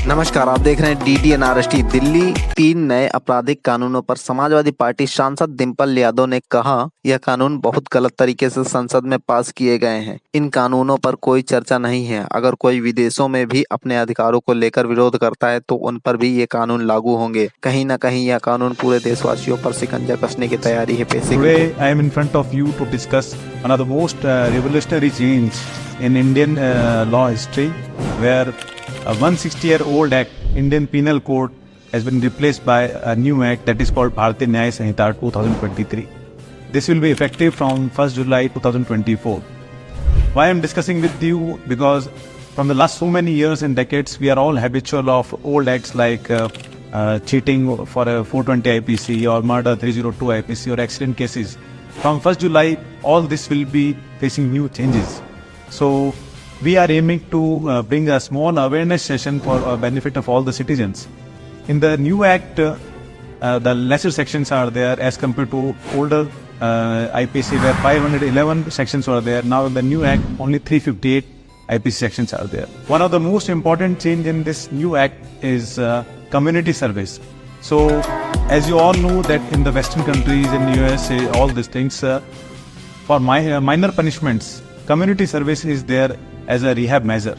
नमस्कार, आप देख रहे हैं DDNRST। दिल्ली 3 नए आपराधिक कानूनों पर समाजवादी पार्टी सांसद डिंपल यादव ने कहा, यह कानून बहुत गलत तरीके से संसद में पास किए गए हैं। इन कानूनों पर कोई चर्चा नहीं है। अगर कोई विदेशों में भी अपने अधिकारों को लेकर विरोध करता है तो उन पर भी ये कानून लागू होंगे। कहीं न कहीं यह कानून पूरे देशवासियों पर शिकंजा कसने की तैयारी है। Today I am in front of you to discuss one of the most revolutionary change in Indian law history, where a 160-year-old act, Indian Penal Code, has been replaced by a new act that is called Bharatiya Nyaya Sanhita 2023. This will be effective from 1st July 2024. Why I am discussing with you? Because from the last so many years and decades, we are all habitual of old acts like cheating for a 420 IPC or murder 302 IPC or accident cases. From 1st July, all this will be facing new changes. So we are aiming to bring a small awareness session for benefit of all the citizens. In the new act, the lesser sections are there as compared to older IPC where 511 sections were there. Now in the new act, only 358 IPC sections are there. One of the most important change in this new act is community service. So as you all know that in the Western countries, in USA, all these things, for minor punishments, community service is there as a rehab measure.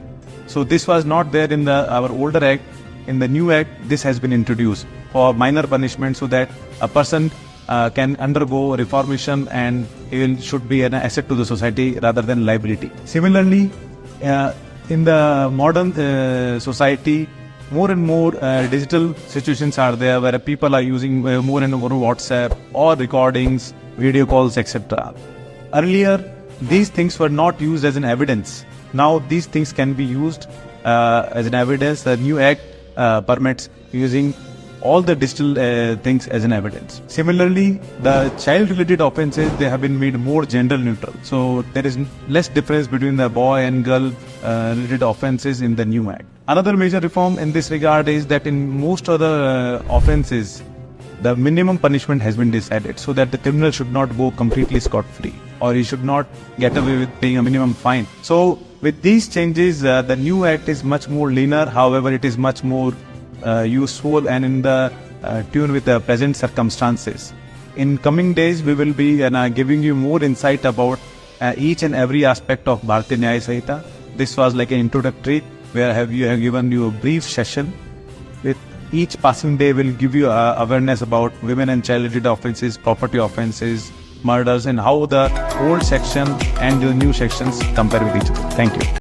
So this was not there in our older act. In the new act, this has been introduced for minor punishment so that a person can undergo reformation and he should be an asset to the society rather than liability. Similarly, in the modern society, more and more digital situations are there where people are using more and more WhatsApp or recordings, video calls, etc. Earlier, these things were not used as an evidence. Now these things can be used as an evidence. The new act permits using all the digital things as an evidence. Similarly, the child-related offences, they have been made more gender neutral. So there is less difference between the boy and girl related offences in the new act. Another major reform in this regard is that in most other offences, the minimum punishment has been decided so that the criminal should not go completely scot-free or he should not get away with paying a minimum fine. So with these changes, the new act is much more leaner. However, it is much more useful and in the tune with the present circumstances. In coming days, we will be giving you more insight about each and every aspect of Bharatiya Nyaya Sanhita. This was like an introductory where we have given you a brief session. With each passing day, will give you awareness about women and child-related offences, property offences, murders, and how the old section and the new sections compare with each other. Thank you.